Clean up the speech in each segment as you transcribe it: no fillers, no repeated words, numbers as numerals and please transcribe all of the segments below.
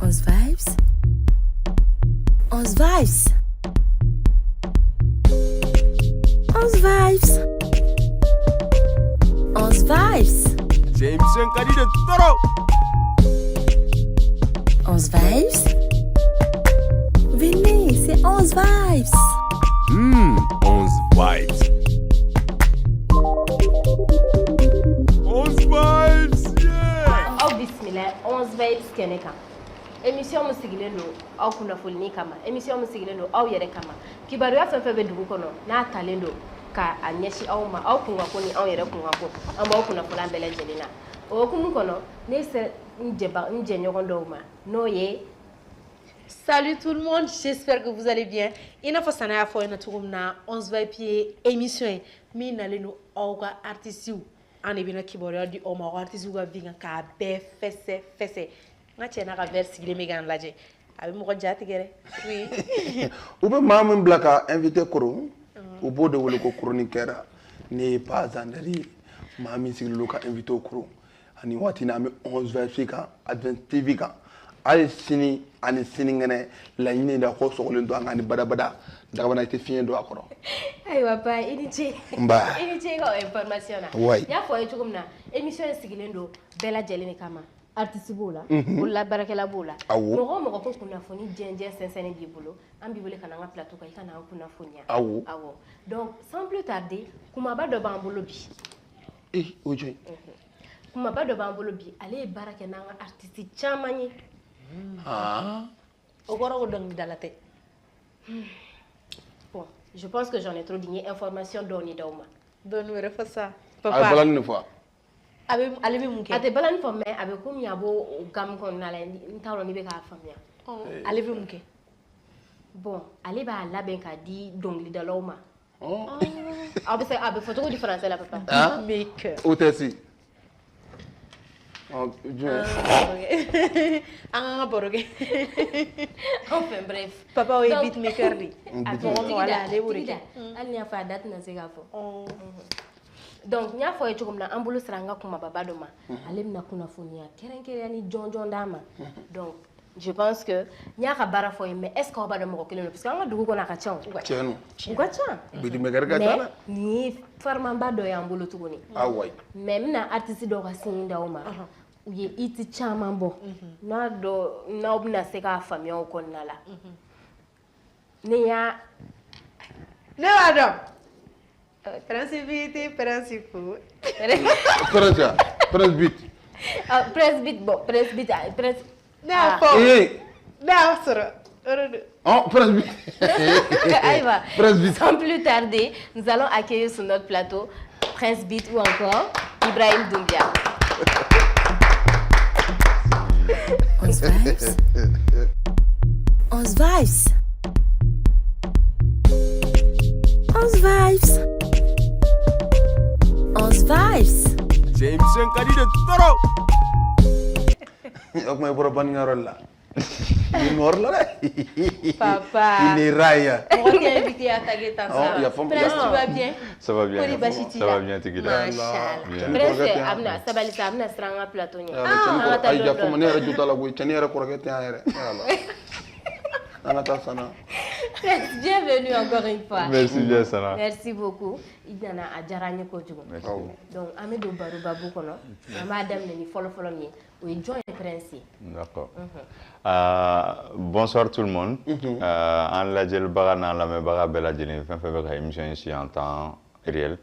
Onze Vibes. Onze Vibes. Onze Vibes. Onze Vibes. Jameson Kadi de Toro. Onze Vibes. Venez, c'est Onze Vibes. 11 vibes. 11 vibes, yeah! aw bismillah 11 vibes kene kan émission mu sigilen do aw kuna folni kama émission mu sigilen do aw yere kama kibaruya fɛn be dugu kɔnɔ n'a talen do ka a ɲɛsi aw ma aw kunga ko ni aw yɛrɛ kunga ko an b'aw kuna folan bɛɛ lajɛlen na o kumu kɔnɔ ne se ɲɔgɔn dɔw ma n'o ye. Salut tout le monde, j'espère que vous allez bien. Il n'a pas ça n'a pas fait na 11 vibes émission mi nalenu auga artiste en ebina kiboria di o ma artiste ga vinga ka be fesse nga chena ka verse gile megan laje abi mo jati gere oui ube mamun blaka invité koro o bode wole ko chroniqueur ne pas andari mami siglo ka invité koro ani wati na me 11 vibes ka Advent TV ka ay sini ani sini ngene la ñine da ko soxlen do ngani bada daga bana te fien do akoro ay papa ini ce ko information na ya fo ay tugum na émission sigilen do bela jeleni kama artiste bola bola barakela bola mo ko kuna foni jenje sensene bi bolo am bi bole kana nga plateau kay kana kuna fonia awo donc sans plus tarder kuma ba do ban bolo bi oje kuma ba do ban bolo bi ale barakena nga artiste chamani Ogoro dong dalate. Bon, je pense que j'en ai trop dit information doni dauma. Donne me ça. Papa. Ay balan une fois. Abe ale be munke. Ate balan fo mais abe ko miabo gam kon na la ntawlo ni be ka famia. Ale be munke. Bon, ale ba la ben ka di dongli daloma. Abe photo du français la papa. Make. Otesi. Boroge. Enfin bref. Papa est beatmaker li. Voilà, les bourrés. Elle n'y a pas date na segafo. Donc nya fo echukum na ambulu sranga kuma babadoma. Alem na kuna fonia. Kerenkere ni jonjon dama. Donc je pense que nya ka bara fo mais est-ce qu'on va de mo keleno parce que nga dugu ko na ka chon. Chenu. Gwacha. Beatmaker ga tana. Ni farmamba do ya ambulu tuguni. Awai. Même na artiste do ka sinda oma. Ou ye iti chaman bon na do na obna se ka famia o konna la ne ya ne madam principité principaux presbyte bon presbyte na po na soro presbyte Aïva sans plus tarder nous allons accueillir sur notre plateau Presbyte ou encore Ibrahim Doumbia. Onze Vibes. Onze Vibes. Onze Vibes. Onze Vibes. Jameson Kadi de Toro. Ok may boro ban ngarol la ni nor la Papa il est raya on est invité à taguer ta ça presque tu vas bien ça va bien ça va bien Tigida Machallah presque amna sabalisa amna stranga plateau ni ay ja fo manera juta la boy tenere ko rek tenere Anata Sana. Bienvenue encore une fois. Merci bien Sana. Merci beaucoup. Idana ajarani ko jugo. Donc amedo baru babu kono. Madame ni follow ni. We join Prince. D'accord. Bonsoir tout le monde. En la gel bagana la me baga bela jeni fait faire émission ici en temps réel.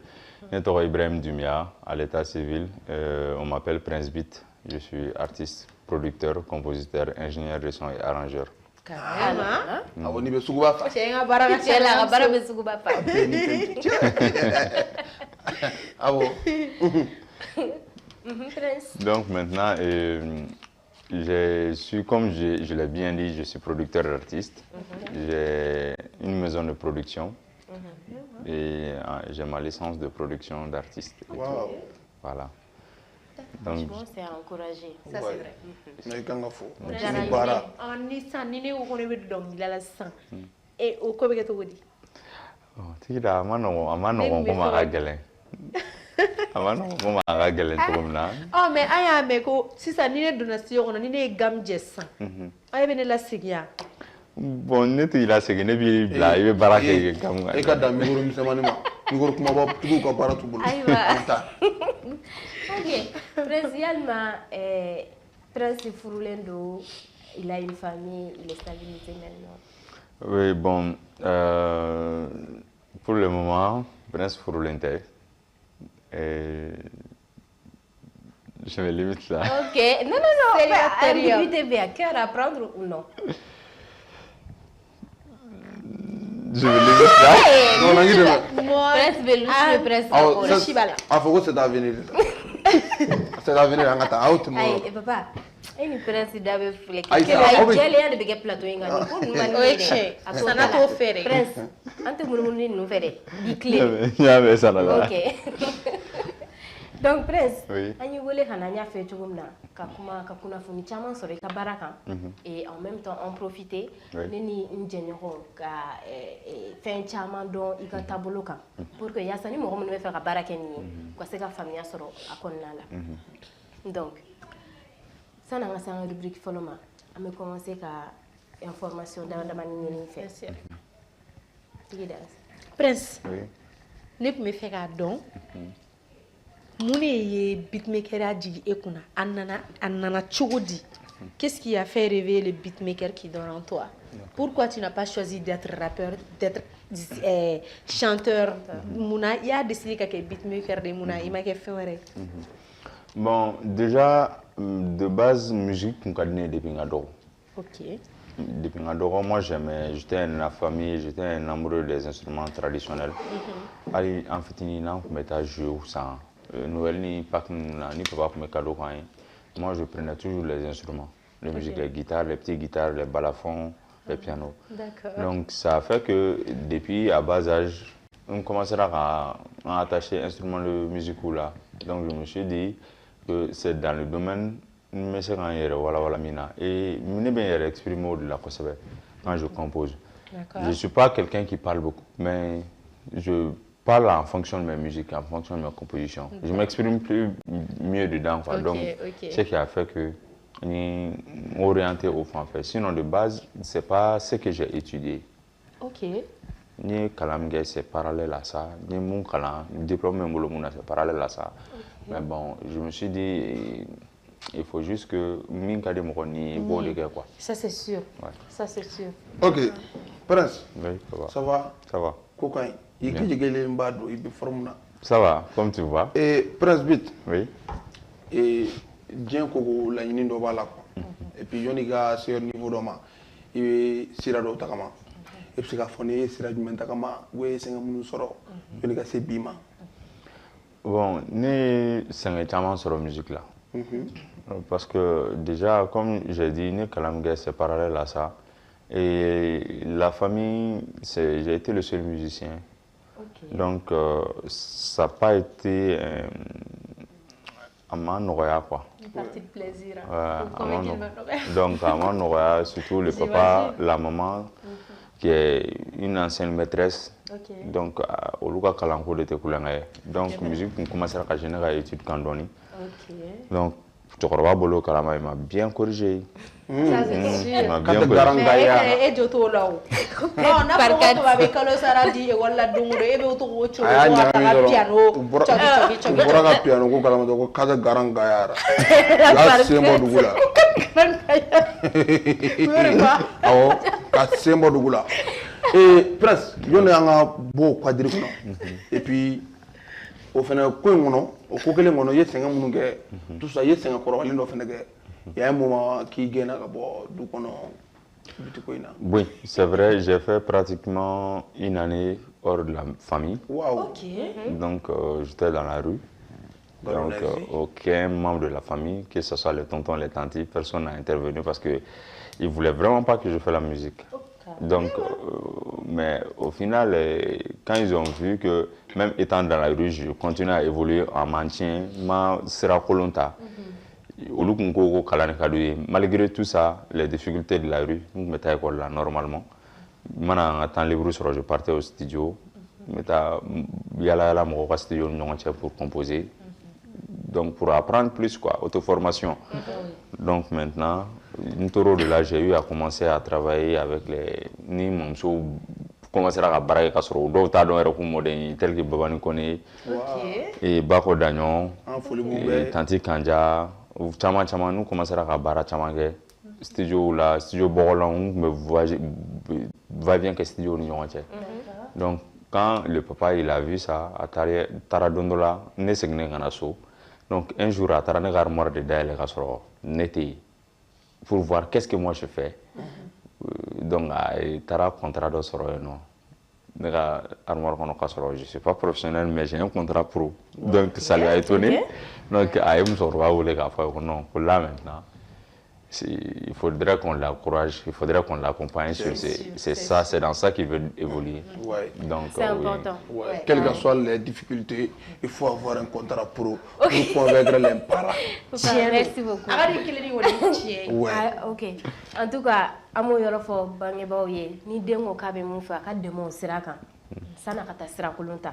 Je suis Ibrahim Doumbia à l'état civil. On m'appelle Prince Beat. Je suis artiste, producteur, compositeur, ingénieur de son et arrangeur. Carrément. Ah, on y va suguba fa. C'est un baraka c'est la baraka suguba fa. Ah bon. Donc maintenant, je suis, comme je l'ai bien dit, je suis producteur d'artiste. J'ai une maison de production et j'ai ma licence de production d'artiste. Wow. Voilà. Donc, c'est à encourager. Ça, c'est vrai. Avant, non, on m'a régalé comme ça. Oh, mais aya me ko sisan ni ne donna studio kɔnɔ ni ne ye gamme jɛ sisan aye bɛ ne lasegin yan. Bon, ne tɛ lasegin ne b'i bila i bɛ baara kɛ gamu kan. E ka dan micro misɛnmanin ma micro kumaba tigiw ka baara t'u bolo. Ayiwa. Ok, Prince yalima Prince furulen don, il a une famille, il est stabilisé maintenant. Oui, bon, pour le moment, Prince furulen tɛ. Je me limite là. Ok, non, limité bien, cœur à prendre ou non? Je me limite là. Non, on a dit de Prince Belushi, Prince Ah, faut que c'est avenir. C'est avenir, on a out. Aïe, papa. Ini Prince dabe fule. Aïe, Kela ça, oh, oui. jeli ya de bege plateau inga ni pour mani. Oye che, sana to fere. Prince, ante muni no fere. Di clé. Ya be ça là. Ok. Donc Prince, Oui. anyi wele kana nya fe chugumna ka kuna funi chama sore ka baraka et en même temps en profiter Oui. nini njenyo ka fin chama don ika tabolo kan pour que yasani mo mo faire ka baraka ni ko se ka famille soro akonna la. Donc ça n'a pas une rubrique follow-up. On a commencé à information dans la manière de faire. Prince, Oui. ne peux me faire un don. Mon est beatmaker a dit écoute, Anna Chogodi. Qu'est-ce qui a fait rêver le beatmaker qui dort en toi? Pourquoi tu n'as pas choisi d'être rappeur, d'être chanteur? Mouna, il a décidé que beatmaker de Mouna, il m'a fait. Bon, déjà, de base, musique, on connaît depuis Ngadoro. Ok. Depuis Ngadoro, moi, j'étais un famille, j'étais un amoureux des instruments traditionnels. Allez, en fait, on mettait jouer ça. Noël, ni Pâques, ni papa pour mes cadeaux. Moi, je prenais toujours les instruments. Les musiques, les guitares, les petites guitares, les balafons, les pianos. D'accord. Donc, ça a fait que depuis à bas âge, on commencera à attacher instruments de musique là. Donc, je me suis dit que c'est dans le domaine mais c'est quand et je bien exprimer au-delà quand je compose. Je ne suis pas quelqu'un qui parle beaucoup, mais je parle en fonction de mes musiques, en fonction de mes compositions. Je m'exprime plus mieux dedans. Quoi. Donc, c'est ce qui a fait que je orienté au fond. Sinon, de base, ce n'est pas ce que j'ai étudié. Ok. Ni Kalamge, c'est parallèle à ça. Ni mon Kalam, diplôme Moulomouna, c'est parallèle à ça. Mais bon, je me suis dit, il faut juste que Minkade Mouroni bon les gars quoi. Ça c'est sûr. Ouais. Ça c'est sûr. Ok, Prince. Oui, ça va. Ça va? Ça va. Cocaïne. Il y a qui est mbado, il est formé. Ça va, comme tu vois. Et Prince Beat. Oui. Et Dien Kogo la yini do bala quoi. Et puis yoni ga sur niveau doma. Il sira do takama. Et puis ka fone sira du takama, we senga munu soro. Yoni ga se bima. Bon, ni c'est sur la musique là. Parce que déjà, comme j'ai dit, ni Kalamge, c'est parallèle à ça. Et la famille, j'ai été le seul musicien. Okay. Donc, ça n'a pas été à Manoya quoi. Une partie de plaisir. Donc, à Manoya, surtout le papa, la maman, qui est une ancienne maîtresse. Okay. Donc, au Luka Kalanko de Tekoulangé. Donc, musique, on commence à générer études candoni. Donc, Tokoroba Bolo Kalama m'a bien corrigé. Ça, c'est sûr. Il m'a bien corrigé. Et je te l'ai dit. Non, on a pas de avec le Saradi et voilà, donc, et le tour au piano. Bora piano, go Kalama, go Kaza Garangayara. La Sembo Dugula. Oh, Sembo Dugula. Et presque, il y a un beau quadrille. Et puis, au final, au coquelin, on y est 5 minutes, tout ça, il y a 5 corps, il y a un moment qui gagne à bord du cono. Oui, c'est vrai, j'ai fait pratiquement une année hors de la famille. Wow. Okay. Donc, j'étais dans la rue. Donc, aucun membre de la famille, que ce soit les tontons, les tantis, personne n'a intervenu parce qu'ils ne voulaient vraiment pas que je fasse la musique. Donc, mais au final, quand ils ont vu que même étant dans la rue, je continue à évoluer en maintien, malgré tout ça, les difficultés de la rue, je me là normalement. Maintenant, en temps libre, je partais au studio yala mɔgɔ ka studio ni ɲɔgɔn cɛ pour composer. Donc pour apprendre plus quoi, auto-formation. Donc maintenant, une tour de là, j'ai eu à commencer à travailler avec les ni mamso commencer à barrer kasoro do ta don ko modèle tel que Babani Kone et Bako Dagnon et Tanti Kanja chama nous commencer à barrer chama studio là studio Borolon me va bien que studio ni ɲɔgɔn cɛ. Donc quand le papa il a vu ça à Taradondola ne segne kana so. Donc un jour à Taranega armoire de Daïle kasoro n'était pour voir qu'est-ce que moi je fais. Donc, il y a un contrat de soro. Je ne suis pas professionnel, mais j'ai un contrat pro. Donc, ça lui a étonné. Donc, il non, pour là maintenant, il faudrait qu'on l'encourage, il faudrait qu'on l'accompagne. C'est ça, c'est dans ça qu'il veut évoluer. Ouais. C'est important. Ouais. Quelles que soient les difficultés, il faut avoir un contrat pro pour convaincre les parents. Merci beaucoup. Ouais. Ok. En tout cas, amo yoro fo bangebaw ye ni dengo ka be mun fa ka demo siraka sana kata sira kulunta.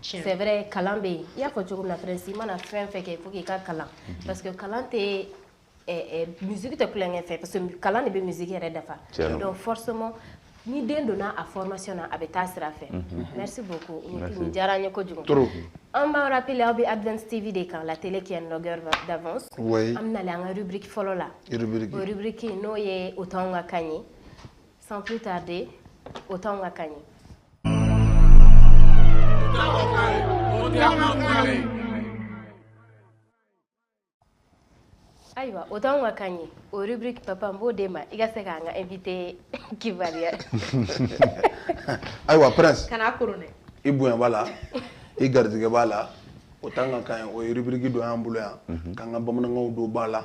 C'est vrai kalambe ya ko jogo na prince mana fen fe ke faut que ka kalan parce que kalante musique te kulenga fait parce que kalan be musique yɛrɛ dafa. Donc forcément ni den donna a formation na abeta sira fait. Merci beaucoup. Ni jaranya ko jogo. Trop. On va rappeler Obi Advance TV de quand la télé qui est une longueur d'avance. Oui. On a la rubrique follow là. Rubrique no ye autant nga kanye. Sans plus tarder, autant nga kanye. Aïwa, autant nga kanye. Au rubrique Papa Mbo Dema, il y a un invité qui va dire. Aïwa, Prince. Kana kurune. Ibouya bala. I garzige bala o tanga kan o rubrique do ambulo ya kanga bamananga do bala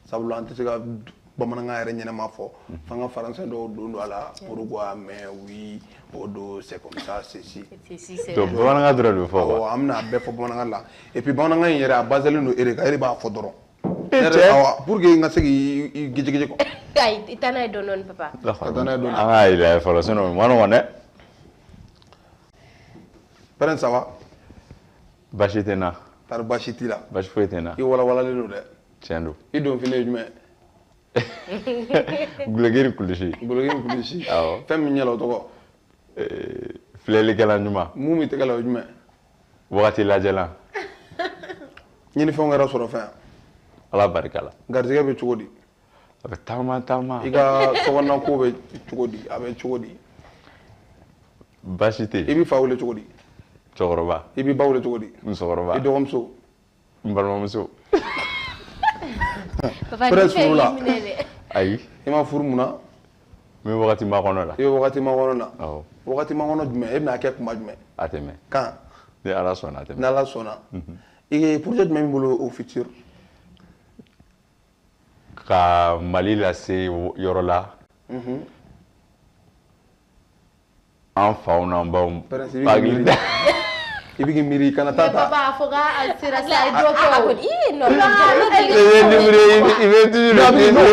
sabula ante se ga bamananga yere nyene ma fo fanga français do ala pourquoi mais oui o do c'est comme ça ceci to bamananga dro do fo o amna be fo bamananga la et puis bamananga yere a basel no ere ka ere ba fo doro pour que nga segi gije ko ay itana do non papa itana do ah il a fallu sinon moi non on Prince ça va Bashi tena. Tar bashi tila. Bashi foye tena. I wala le do de. Tiendo. I don fine jume. Gulagiri kulishi. Gulagiri kulishi. Awo. Fem mi nyelo to ko. Flele kala njuma. Mumi te kala jume. Wakati la jela. Ñini fo nga rasoro fa. Ala barikala. Garzige be chugodi. Abe tama. Iga sowonna ko be chugodi, abe chugodi. Bashi te. Ibi fawle chugodi. Chokoroba. Ibi bawle chugodi. Musokoroba. I dogomso. Mbalmamuso. Papa Presse furula. Ayi. Ima furumuna. Me wakati ma kono la. Yo wakati ma kono la. Awo. Wakati ma kono jume e na ke kuma jume. Ateme. Kan. De ala sona ateme. Na la sona. Et projet de même bolo au futur. Ka Mali la se yoro la. En fauna mbao. Paglinda. Ibigi miri kana tata. Papa foga sira sa do ko. Non, Il veut toujours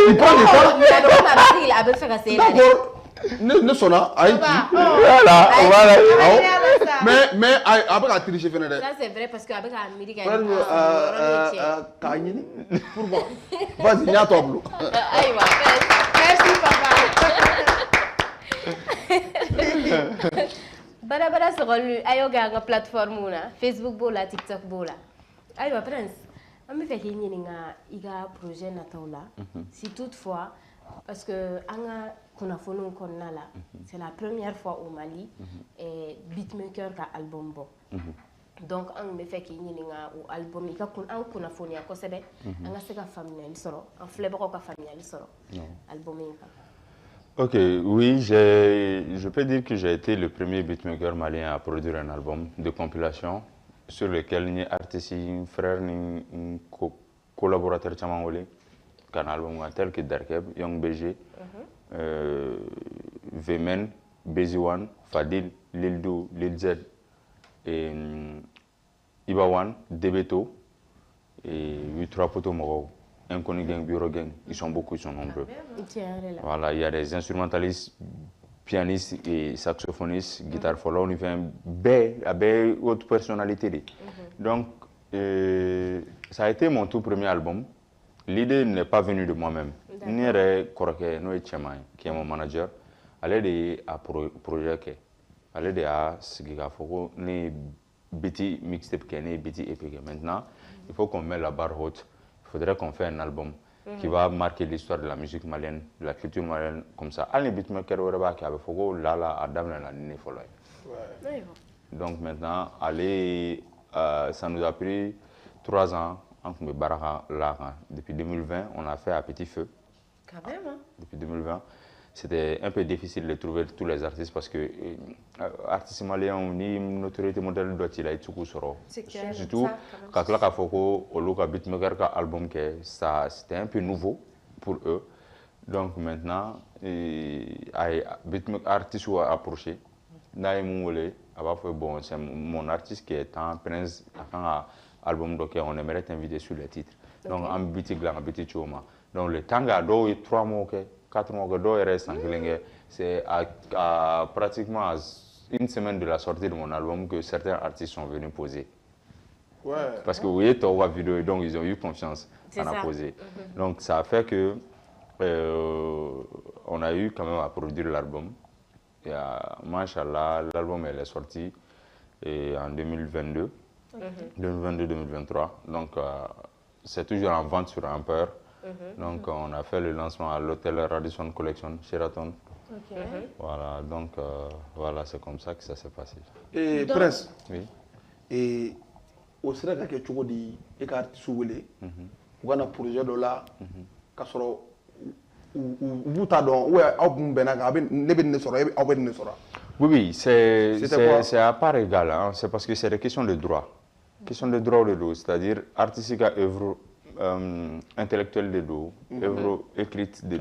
il prend du temps. il a besoin de faire D'accord. Ne sona aïe. Voilà. Mais après la tricher fene de. Ça c'est vrai parce que avec Amérique Kanyini. Pourquoi? Vas-y, nya toblu. Aïwa. Merci papa. Bara sogolu ayoga nga plateforme na Facebook bola TikTok bola. Aïwa Prince, on me fait qu'il y a un projet nataola. Si toutefois parce que anga kunafono konna la, c'est la première fois au Mali et beatmaker ka album bon. Donc on me fait qu'il y a un album ika kun an kunafonia ko sebe anga seka familial soro, en flebro ka familial soro. Album ika. Ok, oui, je peux dire que j'ai été le premier beatmaker malien à produire un album de compilation sur lequel ni artiste, ni frère, ni collaborateur chamangolé, un album tel que Darkeb, Young BG, Vemen, Beziwan, Fadil, Lildo, Lil Z, et Ibawan, Debeto et 8-3 Poto Moro. Inconnu gang, bureau gang, ils sont beaucoup, ils sont nombreux. Voilà, il y a des instrumentalistes pianiste et saxophoniste, guitare follow, on y fait un belle haute personnalité. Donc, ça a été mon tout premier album. L'idée n'est pas venue de moi-même. Nere Koroke, Noé Tchemay, qui est mon manager, elle a projet. Elle a Sigigafoko, ni BT mixtape, ni BT EP. Maintenant, il faut qu'on mette la barre haute. Il faudrait qu'on fasse un album qui va marquer l'histoire de la musique malienne, de la culture malienne, comme ça. Allez, beatmaker, qui avait Fogo, là, Adam, la Nini Folloy. Donc maintenant, ça nous a pris 3 ans. Depuis 2020, on a fait à petit feu. Quand même, hein? Depuis 2020, c'était un peu difficile de trouver tous les artistes parce que artistes maliens ont une autorité modèle doit il être surtout quand la Kafoko au local beatmaker album que ça c'était un peu nouveau pour eux. Donc maintenant, beatmaker artiste ou approché. Bon, c'est mon artiste qui est en Prince album donc on aimerait t'inviter sur les titres. Donc en biti glang biti choma. Donc le tanga do 3 mois 4 mois do reste en c'est à pratiquement une semaine de la sortie de mon album que certains artistes sont venus poser. Parce que vous voyez ta vidéo donc ils ont eu confiance en a posé. Donc ça a fait que on a eu quand même à produire l'album. Et machallah, l'album est sorti en 2022. 2022-2023. Donc, c'est toujours en vente sur Amper. Donc, on a fait le lancement à l'hôtel Radisson Collection, Sheraton. Voilà, donc, voilà, c'est comme ça que ça s'est passé. Et Prince, oui. Et au Sénégal, il y a toujours des artistes qui ont un projet de là, oui, c'est à part égale, hein. C'est parce que c'est des questions de droit. Question de droit de dos, c'est-à-dire artistique à œuvre intellectuelle de dos, œuvre écrite de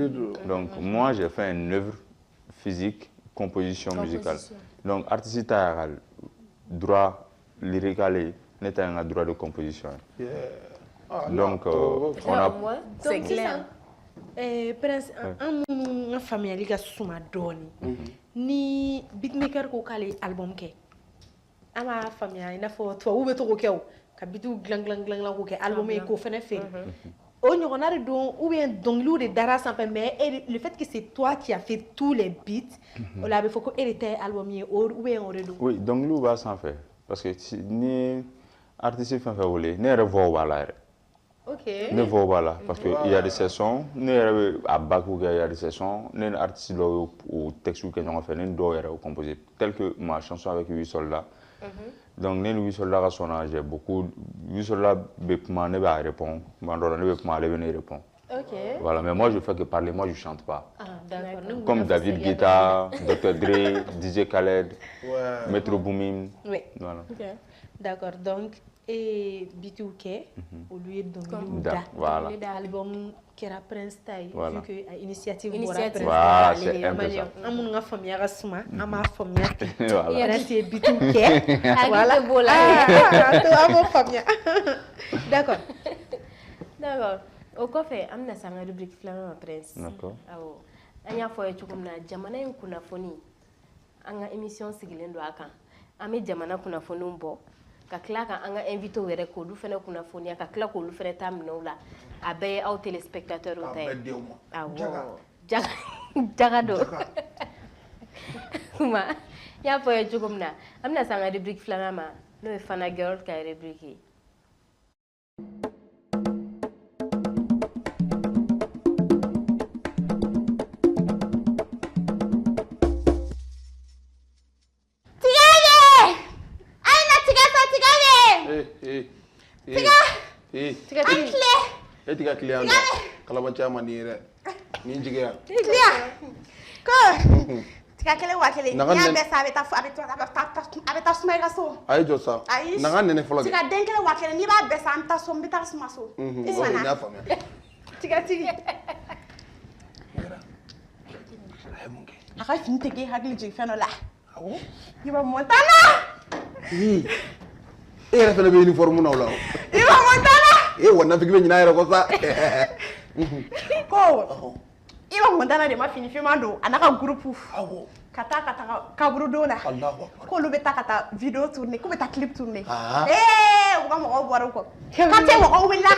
dos. Donc moi j'ai fait une œuvre physique, composition musicale. Donc artistique à droit lyrical, n'est un droit de composition. Donc on a... C'est clair. Prince, en famille, il y a souvent donné. Ni beatmaker ko kale album ke. Ama famille, il faut toi ou beto ko ke o. Ka bitu glang ko ke album e ko fene fait. On y a don ou bien donc de dara sans mais le fait que c'est toi qui as fait tous les beats, on l'a faut que hériter album ou bien on redon. Oui, donc nous va sans faire parce que ni artiste fait voler, ni revoir voilà. OK. Ne vaut pas là parce qu'il y a des sessions, à Bakou il y a des sessions, les artistes ou textes que nous fait, nous doivent composer tel que ma chanson avec 8 soldats. Donc les 8 soldats sont j'ai beaucoup 8 soldats ne va répondre, mandora ne va venir répondre. OK. Voilà, mais moi je fais que parler, moi je chante pas. Ah, d'accord. Comme David Guetta, Dr Dre, DJ Khaled, Metro Boomin. Oui. Voilà. OK. D'accord. Donc et B2K au lieu de voilà. L'album qui est Prince Taille voilà. Vu que initiative voilà, c'est un peu ça. Amun nga famille rasuma ama famille voilà. Il reste B2K voilà to amo famille d'accord au coffre amna sanga rubrique flamme Prince d'accord awo anya foye chukumna jamana yin kuna foni anga émission sigilen do akan ame jamana kuna foni mbo ka kila ka an ka invité wɛrɛ k'olu fɛnɛ kunnafoniya ka kila k'olu fɛnɛ ta minɛw la a bɛɛ ye aw téléspectateurs ta ye awɔ jaga do kuma n y'a fɔ ye cogo min na an bɛna se an ka rubrique filanan ma n'o ye Fana Girl ka rubrique ye. Tiga clear. Kalau baca mandi re. Ni juga. Clear. Ko. Tiga kele wa kele. Ya besa abeta suma ga so. Ayi josa. Nangan nene follow. Tiga den kele wa kele ni ba besa anta so mbita suma so. Isana. Ya fami. Tiga tiga. Aka fin tege hagli ji feno la. Awo. Yiba Montana. Era fele be uniforme na wala. Yiba Montana. Wana fikiri nyina yɛrɛ ko sa ko Iba mundana de ma fini filma do anaka groupe Awo. kata kaburu dona Allahu akbar. ko lu beta kata video tourner ko beta clip tourner Ah. o ga mo boro ko kate mo willa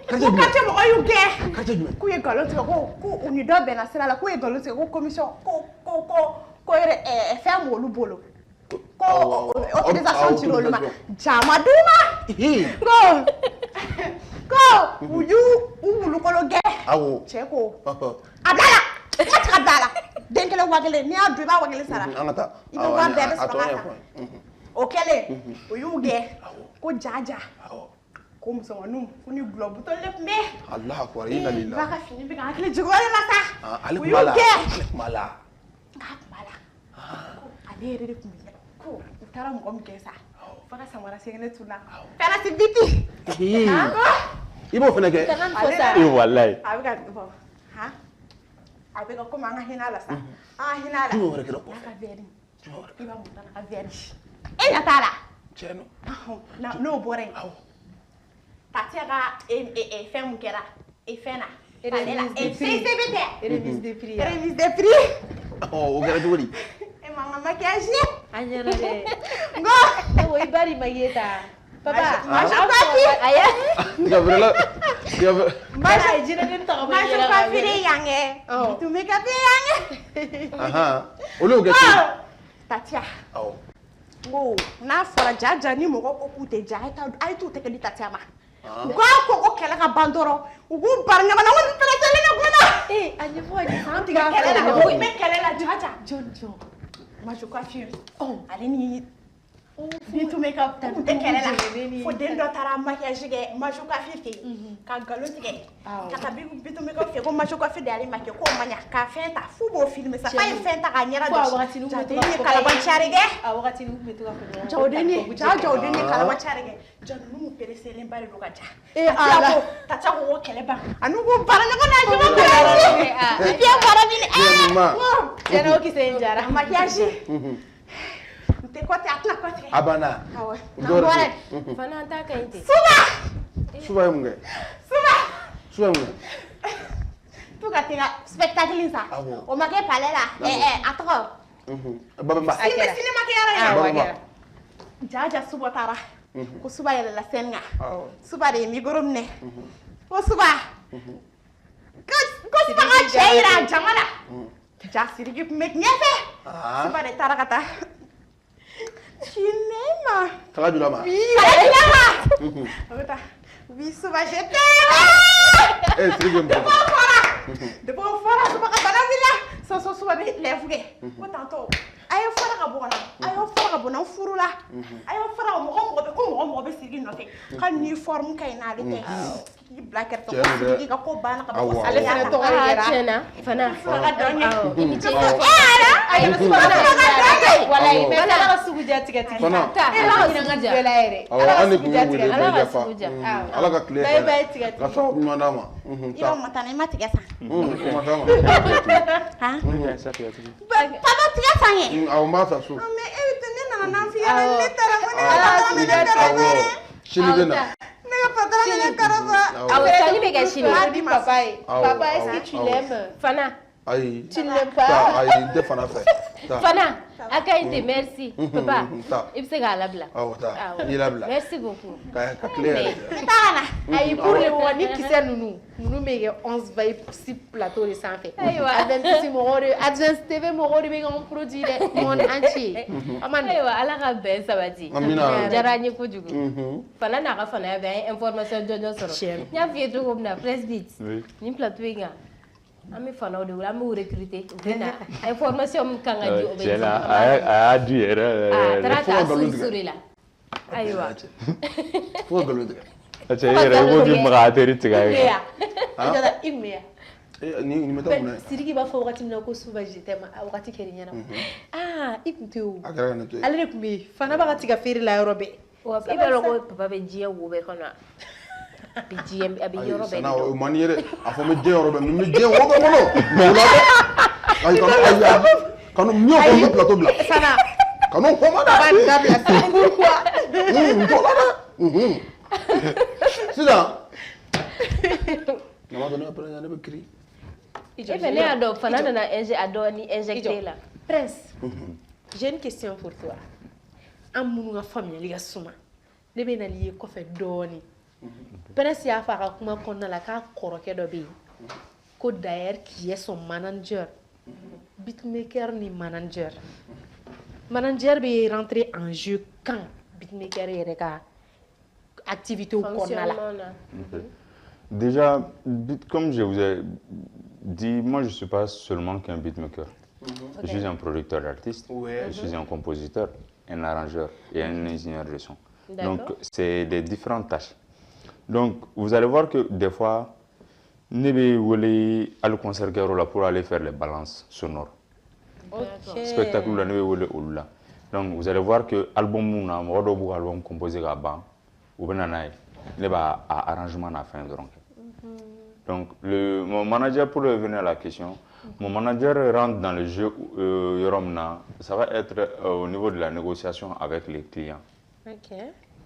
kate mo yu ge Kate jume. ku ye galon ti ko uni do be na sala la ku ye galon ti ko commission ko ere faire mo lu bolo ko autorisation ti lo ma jama duma ko uyu ulu ko lo ge Awo. cheko abala wati abala denkele wagele ni adu ba wagele sara Angata. ibe wa bebe spagata okele oyuge ko jaja ko muso wanu kuni globe to lep me Allah akbar inna lillahi. ba ka fini bi ka kele jigore la sa Alik mala. oyuge Mala. mala ale re kumbi ko utara mo mkesa faka samara sengene tuna fela si biti Ibo fene ke. Tanan ko sa. wallahi. abi ka bo ha abi ka ko manga hinala sa hinala Tumo wala ke do. ka veri iba mo tana ka veri atala Cheno. no bore tatia ga fem kera fena Remise des prix. remise des prix Oh, o gara duri. mama maquillage Anyara de. go O ibari mageta. Papa. aya Gabriela. Mara jira den ta ba majo ka fire yange tu make up yange Aha. Olu ga. tatia Oh. go na fora jaja ni mo ko kute jaja ay tu te ke tatia ma ko kala ka bandoro ugu baranga na won pele tele na gona anye fo ni santi ga ga kala kala na ko me kala la jaja John. majo ka fire ale ni bitu make up te kala la fo den do tara maquillage ge majo ka fire ka galo tige ka ta bitu make up fe ko majo ka fire ale make ko manya ka fenta fu bo film sa fa fenta ka nyara Fo wakati nu de metu ni kala ban charige wakati nu metu ga ko. jawdeni jawdeni kala ban charige janu mu pere selen bare do gaja ala. tata ko kele ba anu go bara na na juma pere ya bara ni Ma. Jana o ki se njara. maquillage te ko te atla ko te Abana. awa Dor. Fana ta ka inte. Suba yumge. Suba yumge. tu ka te spectacle sa Awo. o make palela atro Baba. cinéma ke yara Baba. ya jaja suba tara ko suba yala la senga Awo. suba de mi gorom ne ko suba ko suba ka cheira jamana ja sirigi mek nyefe suba de tara kata cinéma Kala jula ma. cinéma ota oui suba je t'aime Sirige mbo. de bon fora suba ka bana villa so suba de lefuge ko tanto ayo fora ka bona ayo fora ka bona furula ayo fora mo be sigi note kan ni forme kay na de te ki blacker to sigi ka ko bana ka ko Ale fana to ga Tena. Fana. ka donye Ini ce. Ay su ba wallahi me ala sugu jati ga tigi. Fana. Ala ina nga bela ere. Awo ani ku wele Ala be ka jafa. sugu ja. Ala ka kile. Bye bye tiga. Ka so no na ma. yo mata na mati gasa Kuma sama. ha papa tiga sange Awo ma sa su. me e tene na na fi ya ne tara mo ne Ala sugu jati. Awo. Shini bena. ne ka patara ne karaba Awo sali be ka shini. Dis papa. Awo, Papa, est-ce awo, que tu awo. l'aimes? Fana. Ayi. Tu l'aimes Ta pas? ayi de fana fɛ. Ta. Fana. Aka inte merci. Papa. Ta. I bɛ se k'a labila. Awo ta. Awo. Ni labila. Merci beaucoup. Ka kile yɛrɛ. tara na Ayi pour le moment ni kisɛ ninnu bɛ kɛ 11 va si plateau de sanfɛ. Ayiwa. Adventiste mɔgɔw de Adventiste TV mɔgɔw de bɛ k'anw produit dɛ monde entier. A ma nɔgɔn. Ayiwa ala ka bɛn sabati. Amina. Diyara n ye kojugu. Fana n'a ka fana bɛ an ye information jɔnjɔn sɔrɔ. N y'a f'i ye cogo min na presse beat. Nin plateau in kan an bɛ fanaw de wele an b'u recruter u bɛ na information min kan ka di o bɛ di. Tiɲɛna a y'a di yɛrɛ A taara Fo ka k'a nkalon suri tigɛ. suri la. Ayiwa. Fo ka nkalon tigɛ. cɛ i yɛrɛ i ko k'i maga a teri tigɛ I ye. kun bɛ yan. I kun bɛ yan. Ni bɛ taa mun na. Sidiki b'a fɔ wagati min na ko suba je t'aime a wagati kɛra i ɲɛna. Ah i kun tɛ o. A kɛra ka ne to yen. Ale de kun bɛ yen Fana b'a ka tiga feere la yɔrɔ bɛɛ. Wa i b'a dɔn ko papa bɛ diɲɛ wo bɛɛ kɔnɔ wa? A bɛ diɲɛ a bɛ yɔrɔ bɛɛ de Sana o dɔn. man ni yɛrɛ a fɔ n bɛ diɲɛ yɔrɔ bɛɛ n bɛ diɲɛ wo bɛɛ kɔnɔ. Mun na dɛ? Ayi kanu min y'o fɔ n bɛ plateau bila. Sana Kanu fɔ ma dɛ. b'a dabila sisan. Pourquoi? N t'o la dɛ. Sisan. Nama dɔn ne bɛ pɛrɛn ne bɛ kiri. Et ben, ne ado fana na injecté là. Prince, j'ai une question pour toi. An minnu ka faamuyali ka suma ne bɛ nali ye kɔfɛ dɔɔni Prince y'a fɔ a ka kuma kɔnɔna la k'a kɔrɔkɛ dɔ bɛ yen ko d'ailleurs qui est son manager beatmaker ni manager bɛ rentrer en jeu quand beatmaker yɛrɛ ka activité kɔnɔna la. Déjà, comme je vous ai dit, moi je ne suis pas seulement qu'un beatmaker. Je suis un producteur d'artistes, je suis un compositeur, un arrangeur et un ingénieur de son. Donc, c'est des différentes tâches. Donc, vous allez voir que des fois, ne vais aller à le concert pour aller faire les balances sonores. Spectacle là, ne vais là. Donc, vous allez voir que l'album Mouna, album composé à ban, ou bien il y a un arrangement à la fin. Donc, mon manager, pour revenir à la question, mon manager rentre dans le jeu, ça va être au niveau de la négociation avec les clients.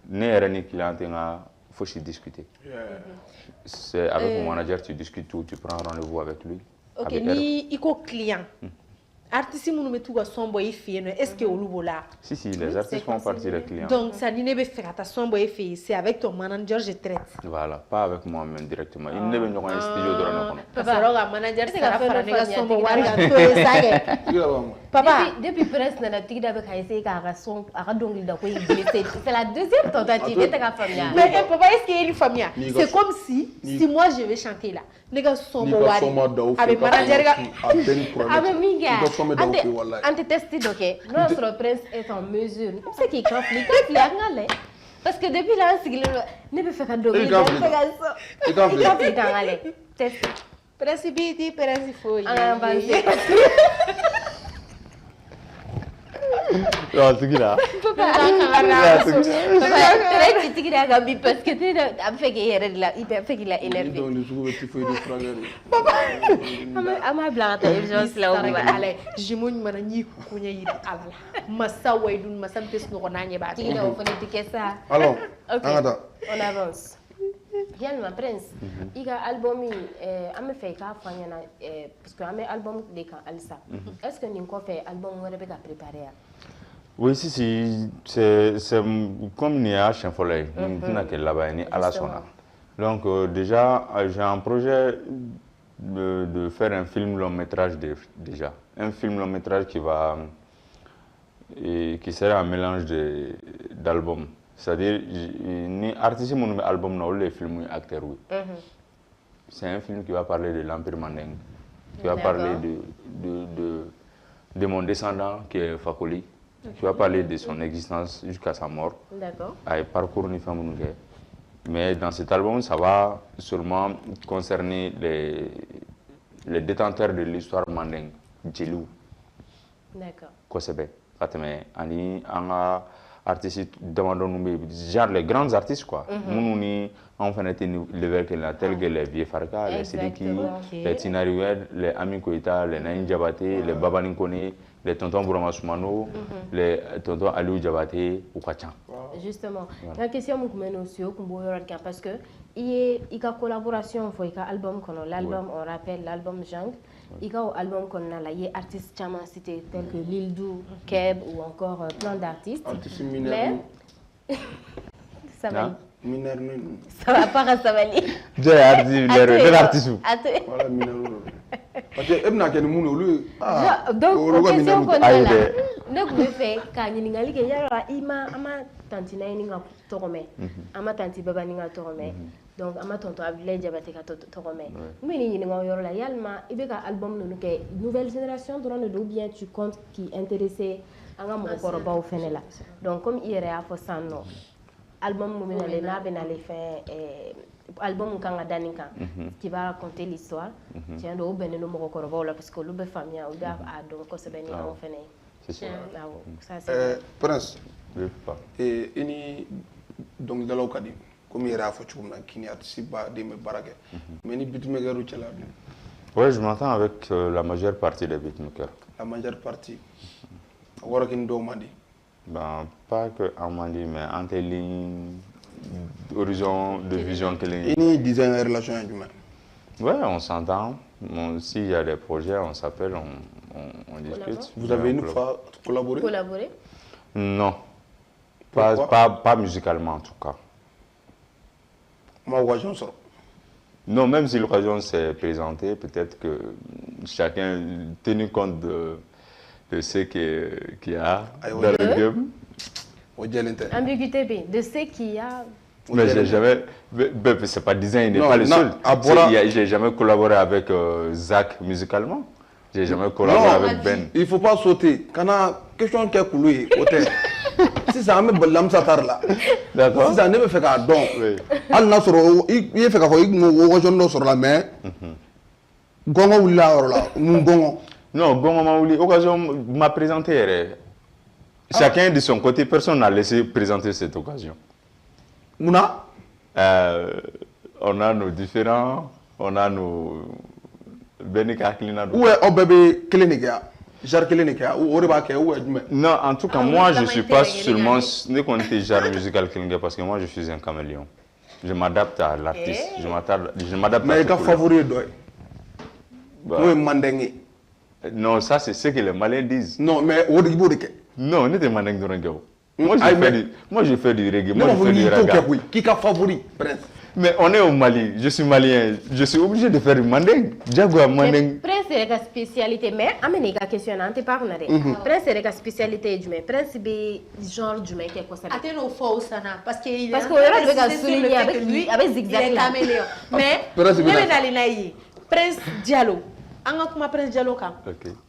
Les clients, il faut discuter. C'est avec mon manager, tu discutes tout, tu prends rendez-vous avec lui. Ok, ni iko client. Artistes qui nous tout son boy est-ce que au là? Si, les artistes font partie des clients. Donc, ça n'est pas fait à son boy c'est avec ton manager je traite. Voilà, pas avec moi-même directement. Il ne veut pas un studio de la Parce que le manager c'est la faire son boy Papa, depuis presque na tigda avec essayer qu'à son à donc il doit c'est la deuxième tentative de ta famille. Mais papa, est-ce qu'il y a une famille? C'est comme si moi je vais chanter là. Les gars sont beaux avec manager avec Miga. Antitesté donc notre prince est en mesure. C'est qui conflit parce que depuis là ne peut faire cadeau. Il conflit dans aller. Test. Principe faut. Non, c'est qui là? Parce que tu as fait qu'il a énervé. Ama blague urgence là allez jimoñ mana ñi ku ñay alal massa waydun massa tes no nañe ba tu on fait ça alors on avance Réellement Prince il a album am fait ka fanyana parce que am album de kan alsa est-ce que ni ko fait album wala be ka préparer? Oui, si, c'est comme Nia Chenfolay, là-bas, ni à la Sona. Donc, déjà, j'ai un projet de faire un film long métrage déjà. Un film long métrage qui sera un mélange d'albums. C'est-à-dire, ni artiste, mon album, non, les films, acteurs, oui. C'est un film qui va parler de l'Empire Mandingue, qui va parler de mon descendant qui est Fakoli. Qui va parler de son existence jusqu'à sa mort. D'accord. Avec parcours ni femme. Mais dans cet album, ça va sûrement concerner les détenteurs de l'histoire mandingue, Djelou. D'accord. Kosebe. Fateme. Ani anga artistes demandons genre les grands artistes quoi. Mounouni en fait les verts tels que les Vieux Farka, les Sidiki, les Tinarioued, les Ami Koïta, les Naïn Diabaté, les Baba Ninkone, les tontons Bourama Soumano, les tontons Aliou Diabaté ou Kachan. Justement, la question que aussi parce que il y a collaboration il y a album l'album on rappelle l'album Jang il y a album qu'on a là il y a artistes chaman cités tels que Lil Dou, Keb ou encore plein d'artistes. Mais ça va. Ça va pas à Savali. J'ai artiste. Voilà mineur. Parce que ebna ken munu donc question qu'on a là ne pouvez faire quand ni ngali ke yara ima ama tanti na ninga torome ama tanti baba ninga torome donc ama tonto Abdoulaye Diabaté ka torome mais ni ninga yoro la yalma ibeka album no ke nouvelle génération drone de ou bien tu comptes qui intéressé anga mo koroba o fenela donc comme hier a fo sanno album mo na le na benale fait album kanga daninka qui va raconter l'histoire tiens do benelo mo koroba la parce que lu be famille ou da a donc ko se beni on fene c'est ça c'est Prince et ini donc dalaw kadi comme ira fo chumna kini artiste ba de me barake mais ni beatmaker u chala. Ouais, je m'entends avec la majeure partie des beatmakers. La majeure partie. Wara kin do mandi. Ben pas que Amandi mais entre lignes horizon de vision télé. Ini design relation humaine. Ouais, on s'entend. S'il y a des projets, on s'appelle, on discute. Vous avez une fois collaboré? Non. Pas musicalement en tout cas. Non, même si l'occasion s'est présentée, peut-être que chacun, tenu compte de ce qu'il y a dans le game. Ambiguïté, de ce qu'il y a. Mais j'ai jamais. C'est pas design, il n'est pas le seul. J'ai jamais collaboré avec Zach musicalement. J'ai jamais collaboré avec Ben. Il ne faut pas sauter. Quand on a question qui est coulée, si ça me balam satar là. D'accord. Si ça ne me fait qu'un don. Al nasoro, il fait qu'un il sur la main. Gongo ou là, gongo. Non, gongo maouli. Occasion m'a présenté. Chacun de son côté, personne n'a laissé présenter cette occasion. Mouna? On a nos différents, on a nos. Où est au bébé Kélénéga? Non, en tout cas, moi je ne suis pas seulement genre musical parce que moi je suis un caméléon. Je m'adapte à l'artiste. Je m'adapte à tout. Favori non, ça c'est ce que les Maliens disent. Non, mais non, on est des Maliens. Moi je fais du reggae. Moi je fais du raga. Qui est favori, Prince? Mais on est au Mali, je suis malien, je suis obligé de faire du manding. Jaguar manding. Prince c'est la spécialité, mais amène la question, on te parle de. Prince c'est la spécialité du mais Prince c'est genre du mais quelque chose. Attends au faux ça parce que il parce qu'on aurait dû souligner avec lui, avec zigzag là. Mais Prince Diallo, on Prince Diallo quand.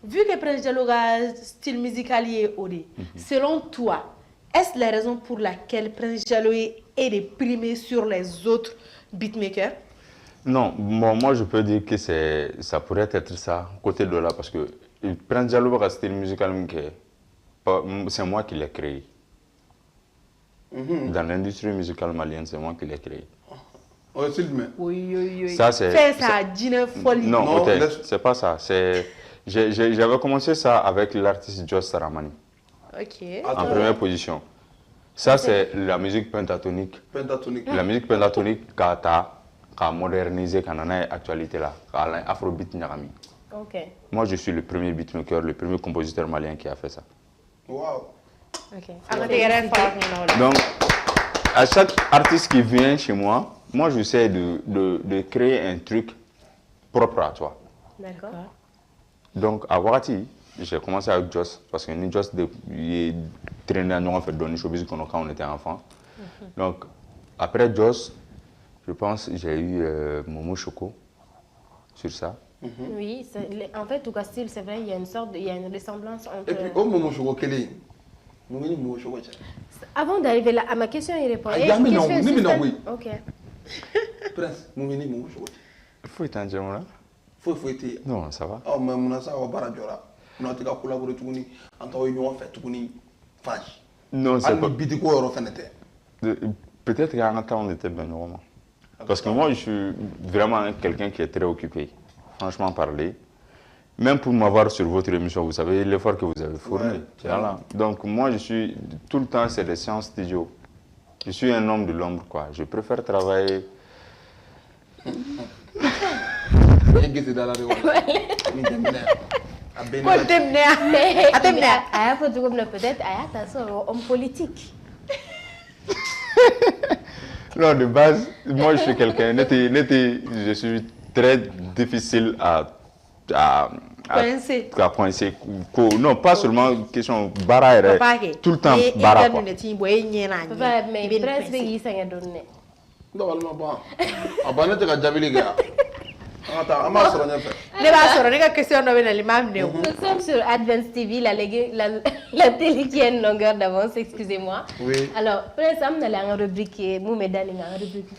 Vu que Prince Diallo a style musical est odé, selon toi, est-ce la raison pour laquelle Prince Diallo est déprimé sur les autres beatmakers? Non, bon, moi je peux dire que ça pourrait être ça, côté de là, parce que Prince Diallo a un style musical, c'est moi qui l'ai créé. Dans l'industrie musicale malienne, c'est moi qui l'ai créé. Oui. Ça, c'est ça, Dine folie. Non, c'est pas ça. J'avais commencé ça avec l'artiste Joss Saramani. En première position. Ça, c'est la musique pentatonique. La musique pentatonique qui a modernisé, qui a une actualité là, qui a l'afrobeat nyagami. Moi, je suis le premier beatmaker, le premier compositeur malien qui a fait ça. Wow. Donc, à chaque artiste qui vient chez moi, moi, j'essaie de créer un truc propre à toi. D'accord. Donc, à Wakati, j'ai commencé avec Joss, parce que nous, Joss, il traînait à nous, on fait donner showbiz quand on était enfant. Donc, après Joss, je pense que j'ai eu Momo Choco sur ça. Oui, en fait, tout cas, style, c'est vrai, il y a une sorte, il y a une ressemblance entre... Et puis, Momo Choco, quel est avant d'arriver là, à ma question, il répond. Oui. Ok. Prince, Momo Choco. Faut éteindre là. Faut. Non, ça va. Oh, mais mon ça va pas on a collaboré tout ni en tant que fait tout ni fâche. Non, c'est pas. Peut-être qu'à un temps on était bien normal. Parce que moi je suis vraiment quelqu'un qui est très occupé. Franchement parler. Même pour m'avoir sur votre émission, vous savez l'effort que vous avez fourni. Voilà. Donc moi je suis tout le temps c'est des séances studio. Je suis un homme de l'ombre quoi. Je préfère travailler. Peut-être homme politique. Non, de base, moi je suis quelqu'un, je suis très difficile à coincer. Non, pas seulement question barra, tout le temps barra. Mais Prince il s'en est donné. Nous sommes sur Advance TV, la télé qui a une longueur d'avance, excusez-moi. Oui. Alors, Prince, on a une rubrique,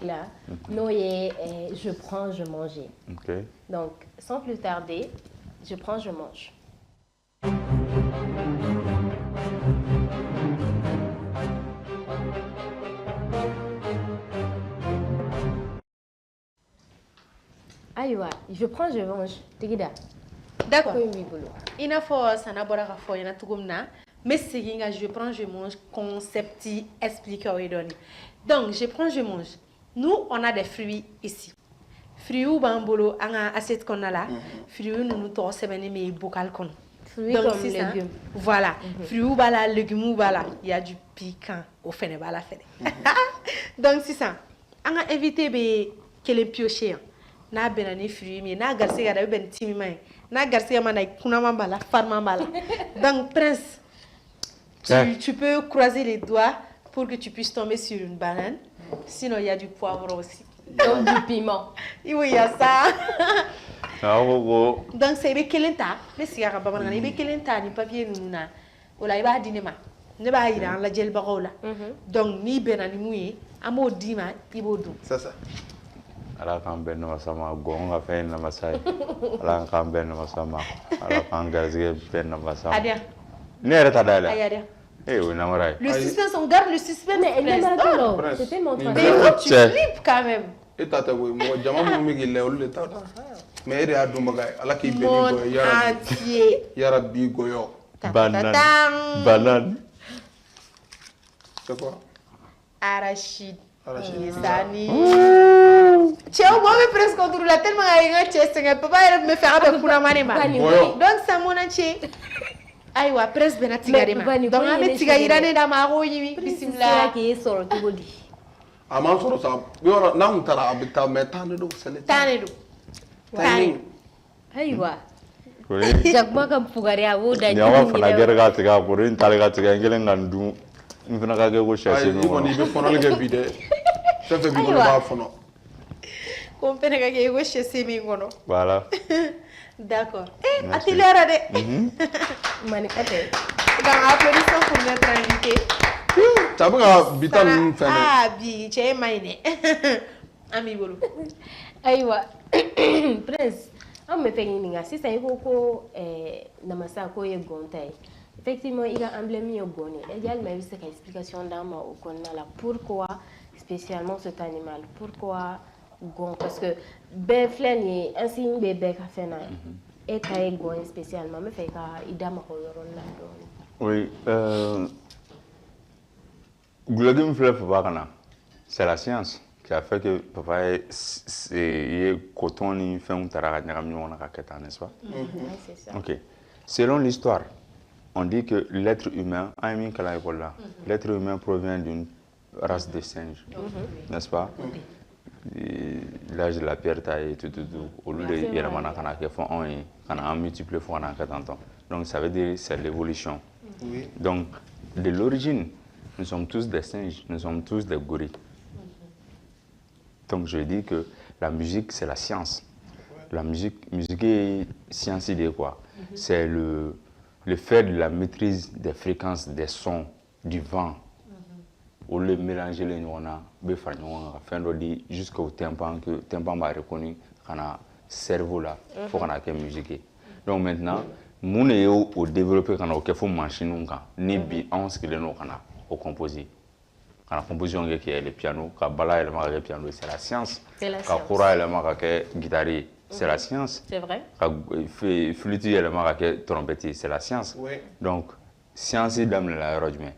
là, je prends, je mange. Okay. Donc, sans plus tarder, je prends, je mange. Aïwa, je prends, je mange. D'accord. Il a fait ça n'a pas fait na tugumna mais c'est que je prends je mange concept expliqué au donné. Donc je prends je mange. Nous on a des fruits ici. Friou b'an bolo an ka assiette kɔnɔna la friou ninnu tɔgɔ sɛbɛnnen bɛ bocal kɔnɔ Fruits donc comme sisan légumes. voilà friou b'a la légumes b'a la il y a du piquant o fɛnɛ b'a la fɛnɛ donc sisan an ka invité bɛ kelen piocher yan n'a bɛnna ni fruit min ye n'a garisɛgɛ la a bɛ bɛn ni timiman ye n'a garisɛgɛ ma na kunaman b'a la fariman b'a la donc Prince tu peux croiser les doigts pour que tu puisses tomber sur une banane sinon il y a du poivre aussi Donc du piment. oui il y a ça Awɔ donc c'est i bɛ kelen ta ne sigira ka bamanankan na i bɛ kelen ta ni papier ninnu na o la i b'a di ne ma ne b'a yira an lajɛlibagaw la donc n'i bɛnna ni mun ye an b'o d'i ma i b'o dun C'est ça. Ala k'an bɛn namasa ma gɔn ka fɛn namasa ye Ala k'an bɛn namasa ma Ala k'an garisɛgɛ bɛn namasa ma adiya ne yɛrɛ ta dayɛlɛ ayi adiya o ye namara ye le suspense on garde le suspense Mais elle Prince. est là, Prince. c'était mon Ni travail. mais il faut que tu Cɛ. flippes quand même E ta tɛ koyi mɔgɔ jama minnu bɛ k'i layɛ olu de ta don mais e de y'a dunbaga ye ala k'i bɛn ni mon gɔyɔ yarabi entier yarabi gɔyɔ banane banane c'est quoi Arachide Arachide. Sani cɛw bɔ bɛ presque autour la tellement a ye n ka cɛ sɛgɛn papa yɛrɛ tun bɛ fɛ a bɛ kunaman de ma Gɔyɔ. donc ça mon entier ayiwa Prince bɛnna tiga de ma Papa, ni donc ko an ye bɛ ne tiga sɛgɛn yira dɛ. ne da ma a k'o ɲimi Sera bisimila k'e sɔrɔ cogo di? a m'an sɔrɔ sa yɔrɔ n'a kun taara a bɛ taa mais temps de don sɛnɛ tan de don timing Ayiwa. o ye Jakuma ka pugari a b'o da ni aw ka fana gɛrɛ ka tigɛ a kɔrɔ n taara ka tigɛ n kelen ka n dun n fana ka kɛ ko sɛ ayi se i min kɔni i kɔnɔ bɛ fɔnɔli kɛ bi dɛ fɛn fɛn b'i kɔnɔ i b'a fɔnɔ ko n fɛnɛ ka kɛ i ko sɛ min kɔnɔ voilà d'accord a teliyara dɛ Manika tɛ. donc applaudissons pour notre invité a bɛ ka bita ninnu fɛn dɛ ah bi cɛ ye ma ɲi dɛ an b'i bolo Ayiwa. Prince, an bɛ fɛ k'i ɲininka sisan i ko ko namasa k'o ye gɔn ta ye. Effectivement, i ka emblème ye gɔn ye. Yalima i bɛ se ka explication d'an ma o kɔnɔna la. Pourquoi spécialement cet animal? Pourquoi gɔn? Parce que bɛɛ filɛ nin ye insigne bɛ bɛɛ ka fɛn na. E ta ye gɔn ye spécialement. N bɛ fɛ i ka i da maga o yɔrɔ la dɔɔni. oui guloki min filɛ papa ka na c'est la science qui a fait que papa ye coton ni fɛnw taara ka ɲagami ɲɔgɔn na ka kɛ tan n'est-ce pas Ouais, c'est ça. ok selon l'histoire on dit que l'être humain an ye min kalan école la l'être humain provient d'une race de singes n'est-ce pas l'âge de la pierre taille tout olu de yɛlɛmana ka na kɛ fɔ anw ye ka na an multiplier fo ka na kɛ tantɔn donc ça veut dire c'est l'évolution oui donc de l'origine nous sommes tous des singes nous sommes tous des gorilles donc je dis que la musique c'est la science la musique est science de quoi c'est le fait de la maîtrise des fréquences des sons du vent au lieu de mélanger les ɲɔgɔn na bɛ fara ɲɔgɔn kan ka fɛn dɔ di jusqu'au tympan que tympan b'a reconnu ka na cerveau la fo ka na kɛ musique ye donc maintenant mun de ye o développer ka na o kɛ fo machine kan ni bi anw sigilen n'o ka na o composer ka na composition kɛ k'i yɛlɛ piano ka bala yɛlɛma ka kɛ piano c'est la science C'est la ka science. kora yɛlɛma ka kɛ guitare ye c'est la science C'est vrai? ka flûte yɛlɛma ka kɛ trompette ye c'est la science oui donc science daminɛla yɔrɔ jumɛn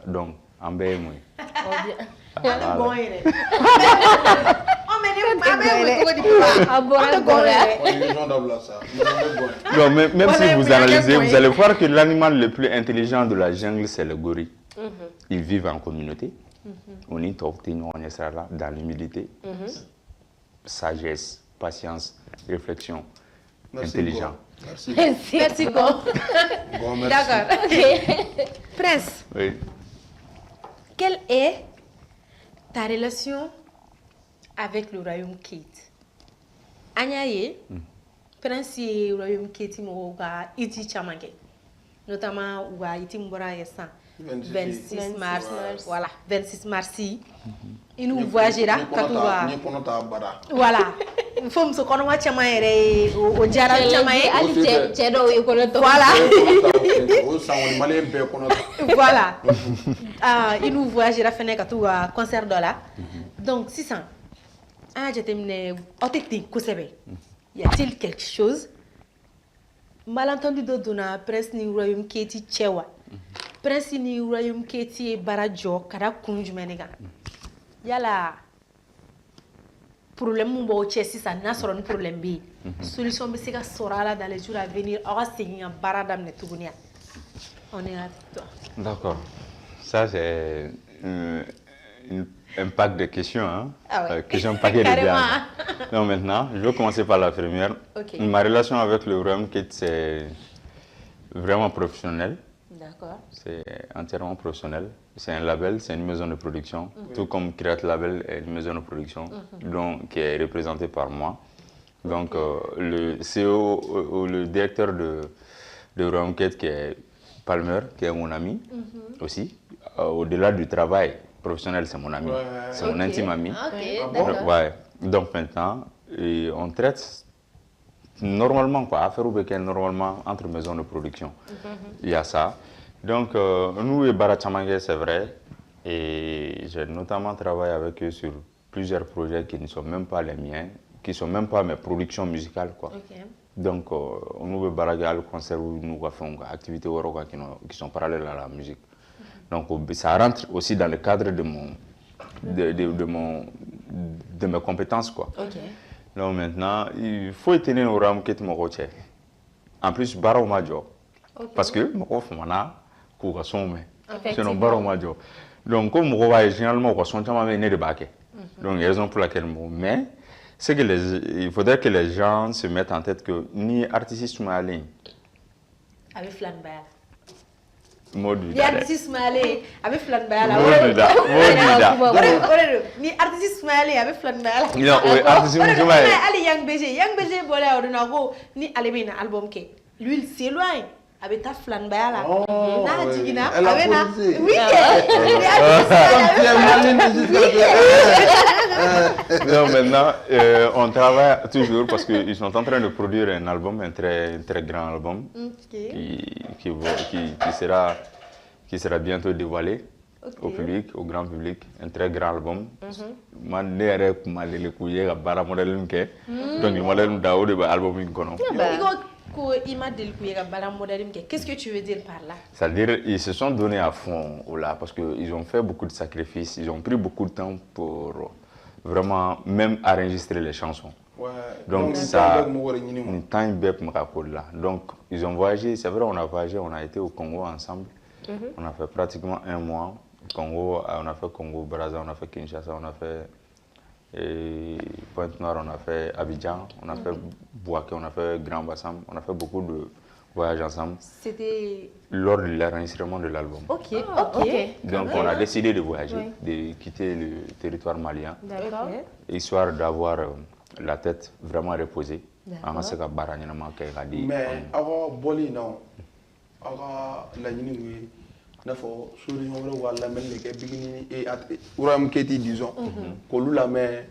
donc an bɛɛ ye mun ye gɔn yɛrɛ ɔ mais ni an bɛ wele cogo di papa A bɔra an tɛ gɔn gɔn la. yɛrɛ on est gens dabila sa mais on bɛ gɔn Non, mais même Voilà, si vous vous avez analysez, un vous point. allez voir que l'animal le plus intelligent de la jungle, c'est le gorille. Ils vivent en communauté. On est dans l'humilité, sagesse, patience, réflexion, merci intelligent. gɔn. merci merci gɔn gɔn merci d'accord ok Prince Oui. quelle est ta relation avec le royaume Kate an y'a ye Prince ye royaume Kate mɔgɔw ka iti caman kɛ notamment u ka iti min bɔra ye san 26 mars voilà 26 mars i n'u voyagera ka t'u ka ni kɔnɔ t'a bara voilà fo muso kɔnɔma caman yɛrɛ ye o diyara caman ye Hali cɛ dɔw ye kɔnɔ tɔgɔ. voilà o san kɔni maliyɛn bɛɛ kɔnɔ ta voilà i n'u voyagera fɛnɛ ka t'u ka concert dɔ la donc sisan an y'a jateminɛ aw tɛ ten kosɛbɛ y a-t-il quelque chose malentendu dɔ donna Prince ni royaume Kate cɛ wa Prince ni royaume Kate ye baara jɔ ka da kun jumɛn de kan yala problème mun b'aw cɛ sisan n'a sɔrɔ ni problème bɛ yen solution bɛ se ka sɔrɔ a la dans les jours à venir aw ka segin ka baara daminɛ tuguni wa on est avec toi. D'accord. Ça, c'est un pack de questions. Hein? Ah ouais. Question paquet de biens. Donc maintenant, je vais commencer par la première. Okay. Ma relation avec le Royaume Kate, c'est vraiment professionnel. D'accord. C'est entièrement professionnel. C'est un label, c'est une maison de production. Tout comme Create Label est une maison de production donc, qui est représentée par moi. Donc le CEO ou le directeur de Royaume Kate qui est Palmer, qui est mon ami aussi. Au-delà du travail professionnel, c'est mon ami. C'est mon intime ami. Ouais. Donc maintenant, on traite normalement, quoi, affaire ou béquin, normalement, entre maisons de production. Il y a ça. Donc, nous et Barachamangue, c'est vrai. Et j'ai notamment travaillé avec eux sur plusieurs projets qui ne sont même pas les miens, qui ne sont même pas mes productions musicales, quoi. Donc, nous et Baraga, le concert où nous avons des activités qui sont parallèles à la musique. Donc, ça rentre aussi dans le cadre de mes compétences, quoi. Donc maintenant, il faut tenir au rang que tu me retiens. En plus, Baro Majo. Parce que mon femme cours sommet. C'est un Baro Majo. Donc, comme on voit généralement, on sont jamais venus de baquet. Donc, il y a raison pour laquelle mais c'est que il faudrait que les gens se mettent en tête que ni artiste malin. Avec flan bal. Modu. Ni artiste malin avec flan bal. Ni artiste malin avec flan bal. Non, oui, artiste malin. Ali Yang BG bolé ordina go ni ale bina album ke. Lui il s'éloigne. Avec ta flan bal. Na jigina. Avec na. Oui. Non, maintenant, on travaille toujours parce qu'ils sont en train de produire un album, un très grand album qui sera bientôt dévoilé au public, au grand public, un très grand album. Donc, le modèle de album. Qu'est-ce que tu veux dire par là? C'est-à-dire ils se sont donnés à fond là parce qu'ils ont fait beaucoup de sacrifices, ils ont pris beaucoup de temps pour vraiment même enregistrer les chansons. Donc ça, une time là. Donc ils ont voyagé, c'est vrai on a voyagé, on a été au Congo ensemble. On a fait pratiquement un mois. Congo, on a fait Congo, Brazza, on a fait Kinshasa, on a fait Pointe-Noire, on a fait Abidjan, on a fait Bouaké, on a fait Grand Bassam, on a fait beaucoup de voyages ensemble. C'était lors de l'enregistrement de l'album. Ok. Donc on a décidé de voyager, de quitter le territoire malien, histoire d'avoir la tête vraiment reposée. Mais avant Boli, non. Avant la nuit, n'a pas souri on voit la même les beginning et Uram Keti disons que la mais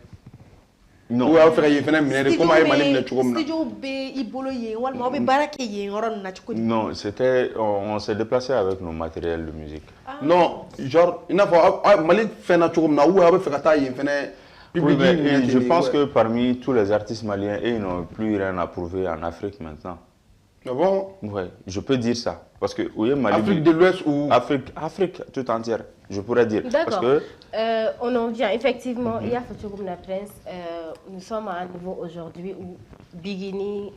non on faire y venir comment est malin non c'était on s'est déplacé avec nos matériels de musique non genre il n'a pas malin fait na choukom na ou avec faire taille venir je pense que parmi tous les artistes maliens ils n'ont plus rien à prouver en Afrique maintenant. Ah bon? Oui, je peux dire ça. Parce que Afrique de l'Ouest ou Afrique tout entière, je pourrais dire. D'accord. On en vient effectivement. Il y a la Prince. Nous sommes à un niveau aujourd'hui où Bigini,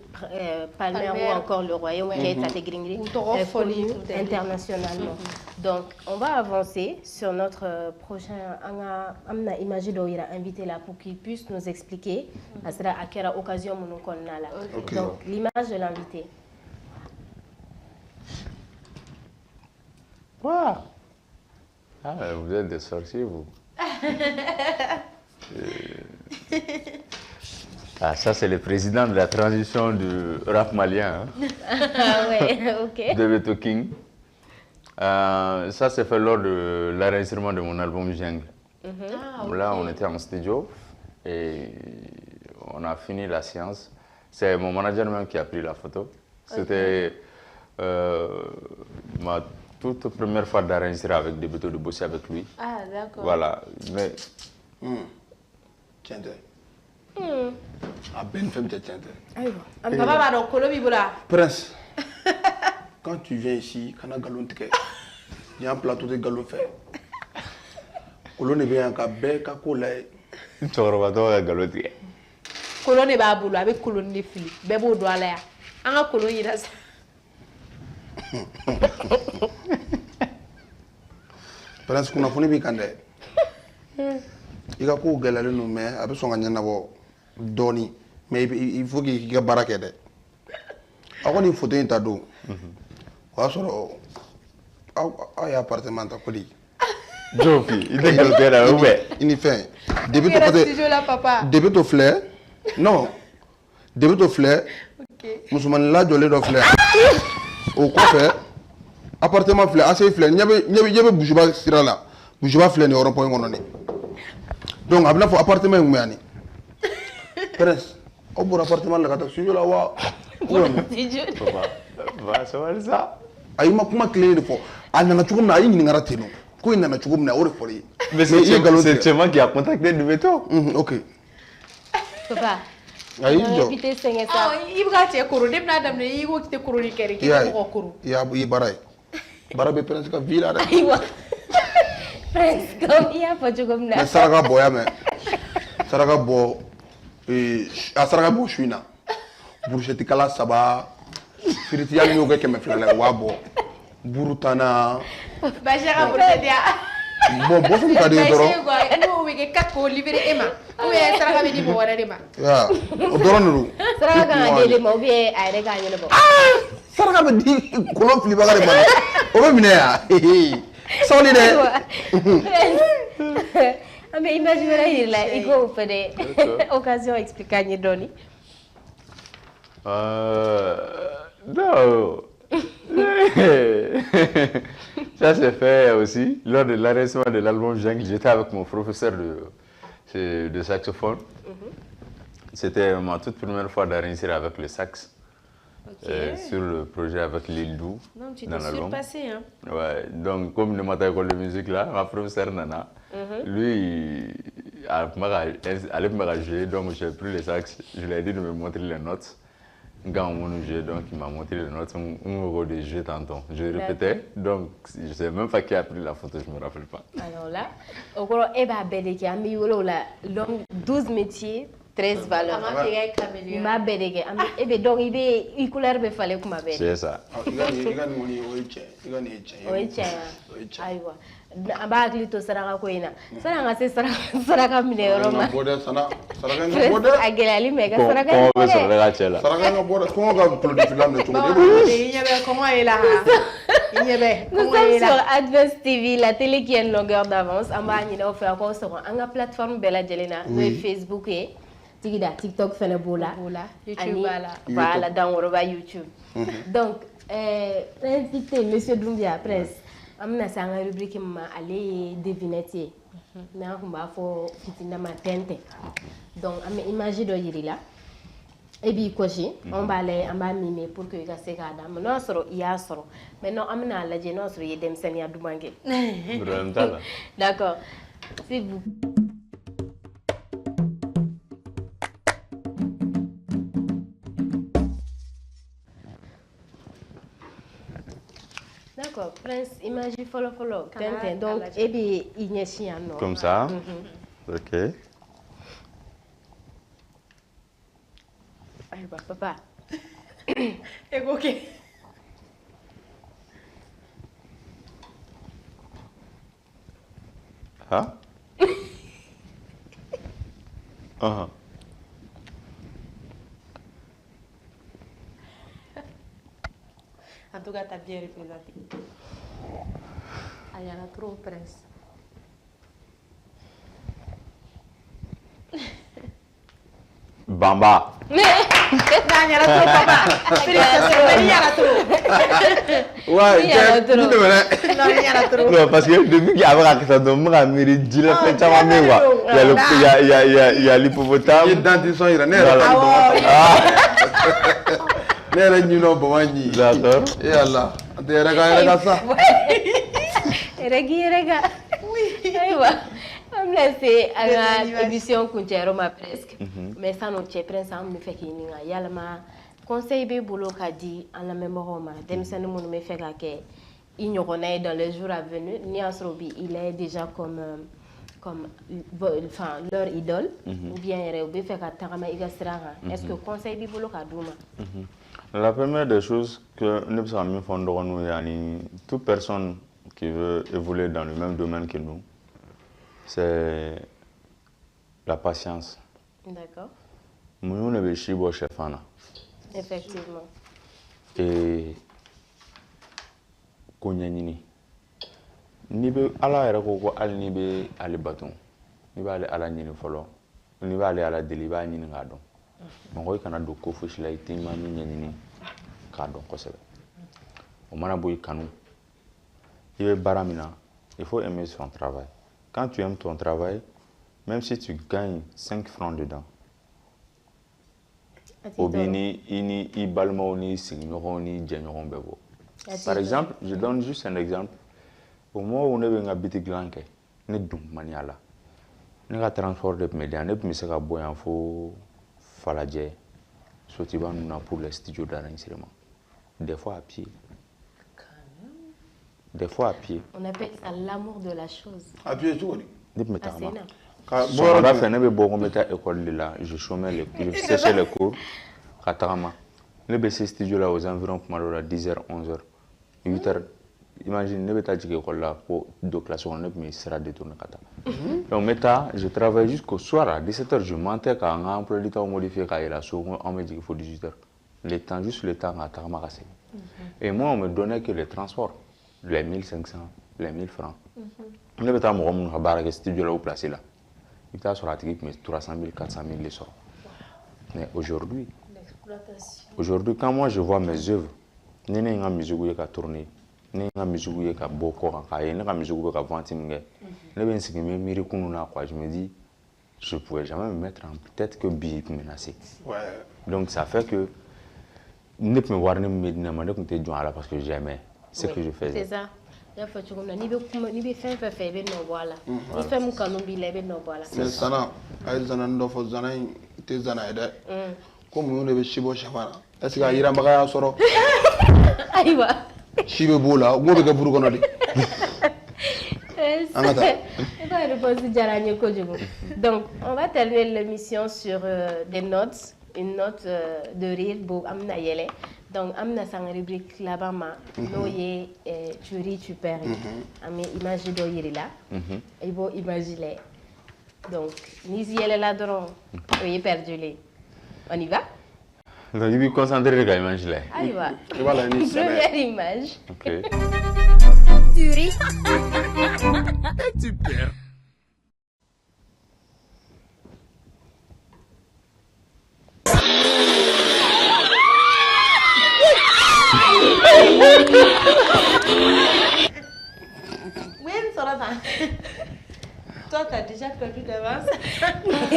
Palmer ou encore le Royaume qui est intégré connu internationalement. Donc, on va avancer sur notre prochain. On a imaginé d'inviter là pour qu'il puisse nous expliquer à quelle occasion nous connaissons là. Donc, l'image de l'invité. Wow. Ah, vous êtes des sorciers, vous. Ah, ça, c'est le président de la transition du rap malien. Hein. Ah ouais, ok. David King. Ça, c'est fait lors de l'enregistrement de mon album Jungle. Là, on était en studio et on a fini la séance. C'est mon manager même qui a pris la photo. C'était ma toute première fois d'enregistrer avec des bétos, de bosser avec lui. Ah, d'accord. Voilà. Mais. Tiens, à Ben Femme, tiens. Prince, quand tu viens ici, quand on a galon, il y a un plateau de galon fait. On est bien en cabé, cacolé. Tu vas galon. kolon de b'a bolo a bɛ kolon de fili bɛɛ b'o don a la yan an ka kolon yira sa Prince kunnafoni b'i kan dɛ i ka kow gɛlɛyalen don mais a bɛ sɔn ka ɲɛnabɔ dɔɔni mais il faut k'i ka baara kɛ dɛ aw kɔni photo in ta don o y'a sɔrɔ aw ye appartement ta ko di Jofi, il est galopé là, ouais. Il n'y fait. Début to fleur. Non. Début to fleur. OK. Musulman la jolé do fleur. Au quoi appartement fleur, assez fleur. Il y avait bougeba sira là. Bougeba fleur ne rond point ngoné. Donc abna fo appartement ngani. Prince. Au bon appartement la kata sujo la wa. Papa. Va ça. Ayi ma kuma clé de fo. Anana chukum na ayi ni ngara teno. Mais c'est Tchema qui a contacté le métaux. Ok. Papa. Aïe, invité Senghé ça. Il va te koro, dem na dam ne i wo kite koro ni kere ki ko koro. Ya i baray. Barabe Prince ka villa da. Aywa. Prince comme il a pas comme là. Mais saraka boya me. Saraka bo saraka bo shuina. Burcheti kala saba. Firiti ya nyoge ke me flala wa bo. Burutana. Bajara burtedia. Bon, bon ça ka de doro. No we ke kakko libéré Emma. Ou est saraka be di mo wara Emma. Ya. O doro nuru. Saraka ka dele mo be ay ga nyele bo. Saraka be di kolon fili baga de ma. O be mine ya. Soni de. Mais imagine là, il faut faire des occasions expliquer ni doni. Non. Ça s'est fait aussi lors de l'enregistrement de l'album Jungle. J'étais avec mon professeur de saxophone. C'était ma toute première fois d'enregistrer avec le sax. Sur le projet avec Lil Dou. Donc tu t'es surpassé, hein? Ouais, donc comme de ma école de musique là, ma professeure Nana, lui, allait me jouer, donc j'ai pris le sax, je lui ai dit de me montrer les notes. Quand on jouait, donc il m'a montré les notes, on va de jouer tantôt. Je répétais, donc je ne sais même pas qui a pris la photo, je ne me rappelle pas. Alors là, au cours de a mis 12 métiers, 13 valeurs. Il m'a bédé. Et donc il couleur be fallait que ma bédé. C'est ça. Aba klito saraka ko ina saranga se saraka mine roma boda sana saraka nga boda agela ali mega saraka ko be saraka chela saraka nga boda ko nga produit film ne chungu comment est là nous sommes sur Adverse TV, la télé qui est une longueur d'avance. On va faire quoi sur la plateforme Bella Jelena, Facebook et TikTok, YouTube, voilà, dans YouTube. Donc, invité Monsieur Doumbia, Prince. Amna sanga rubrique ma aller devinetier na ko ba fo fitina ma tente donc am image do yiri la et bi koshi on va mimer pour que ga se ga dam no soro ya soro mais non amna la je no soro ye dem sen ya dumange d'accord c'est vous. D'accord, Prince, imagine follow. Donc, et bien, il y a chien, non? Comme ça? Ok. Allez, papa. Ok. Hein? En tout cas, tu as bien représenté. Il y en a trop, Prince. Bamba. Il y en a trop, papa. Félicitations, il y en a trop. Ouais, il y en a trop. Non, il y en a trop. Non, parce que depuis qu'il y avait un cadeau, il y a il y a l'hippopotame. Il y a dentison, il y a nera nyino bawani d'accord et Allah ante rega sa rega oui aywa amna c'est à émission kunchero ma presque mais ça non che prince am me fait ni nga yalla ma conseil be bolo ka di en la mémoire ma dem sen mon me fait ka ke ignorona dans les jours à venir ni asrobi il est déjà comme comme leur idole ou bien est-ce que conseil bibolo ka douma? La première des choses que nous sommes toute personne qui veut évoluer dans le même domaine que nous, c'est la patience. D'accord. Nous ne sommes pas chef. Effectivement. Et Konyani. Ni be ala yɛrɛ ko ko hali ni bɛ ale bato ni b'ale ala ɲini fɔlɔ ni b'ale ala deli I b'a ɲini k'a dɔn mɔgɔ I kana don ko fosi la I tɛ ma min ɲɛɲini k'a dɔn kosɛbɛ o mana bɔ I kanu I bɛ baara min na il faut aimer son travail quand tu aimes ton travail même si tu gagnes 5 francs dedans o b'i ni I balimaw ni sigiɲɔgɔnw ni jɛɲɔgɔn bɛɛ bɔ par exemple je donne juste un exemple. Au moment où on est à Bitiglan, on est dans maniala. On est à transport de médias, on est mis à boire un faux faladje. Soit nous pour les studios d'enregistrement. Des fois à pied. Des fois à pied. On appelle ça l'amour de la chose. À pied, tu vois. Je chômais les cours, je séchais les cours. Je baissais studio là aux environs pour 10h, 11h, 8h. Imagine, ne pas dire que là, pour 2 classes, on sera détourné. Donc, je travaille jusqu'au soir à 17h. Je mentais quand on a un peu de temps modifié, on me dit qu'il faut 18h. Le temps, juste le temps à Taramarassé. Et moi, on me donnait que les transports, les 1500, les 1000 francs. Je ne sais pas si je suis studio là où placé là. Il y a sur la tigre, mais 300 000, 400 000 les sorts. Mais aujourd'hui, quand moi je vois mes œuvres, je n'ai pas de musique qui a tourné. Ne nga musique ka boko ka ne nga musique ka vente minge ne ben sigi me miri kunu na quoi je me dis je pourrais jamais me mettre en tête que billet menacé donc ça fait que ne me voir ne me dina ma ne kunte jon ala parce que j'aimais ce que je faisais c'est ça ya fa tu comme ni be fait be no voilà ni fait mon canon bi le be no voilà c'est ça ay zana ndo fo zana te zana ida comme on be shibo shafara est-ce que ayira mbaga ya soro aywa Chibe bola, on va gagner pour donc, on va terminer l'émission sur des notes, une note de rire pour Amna Yele. Donc, Amna sang rubrique là-bas, Noye, tu ris, tu perds. Amé imagine d'oyer là. Il faut imaginer. Donc, Nisi Yele là-dedans, oye perdu les. On y va? Donc, il faut concentrer sur l'image là. Allez, va. Première image. Ok. Tu ris. Et tu perds. Oui, ça va. Toi, t'as déjà perdu d'avance.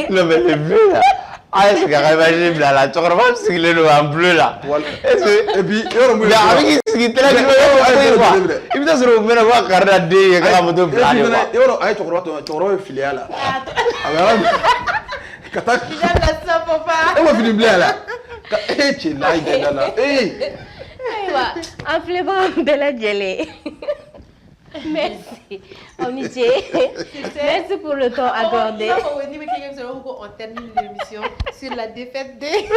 Non, mais le bleu là. Ah, c'est carrément imagine là. Tu comprends ce qu'il est en bleu là. Et puis, avec ce qui est là, il me dit que vous allez voir Carla D. Il y a un moto blanc. Il y a un filiale là. Il a la ça, papa. Et moi, je suis là. Et tu es là, il est là. Appelez-moi Bella Djele. Merci. Amitié. Merci pour le temps accordé. On termine l'émission sur la défaite des...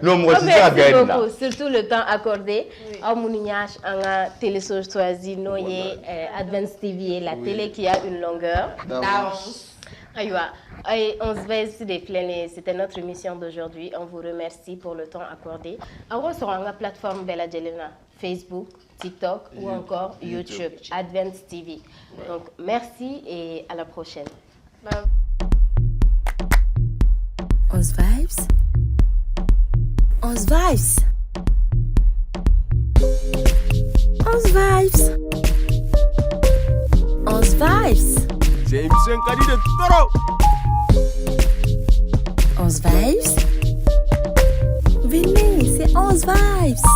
Non, moi, c'est ça, merci beaucoup, surtout le temps accordé. Amouniach, Anga, Télé choisi, Noye, Advance TV, la télé qui a une longueur d'avance. Et on se va ici des plaines. C'était notre émission d'aujourd'hui. On vous remercie pour le temps accordé. On va sur la plateforme Bella Jelena, Facebook, TikTok ou encore YouTube, Advance TV. Donc merci et à la prochaine. Onze Vibes. Onze Vibes. Onze Vibes. Onze Vibes. James Nkari de Toro. Onze Vibes. Venez, c'est Onze Vibes.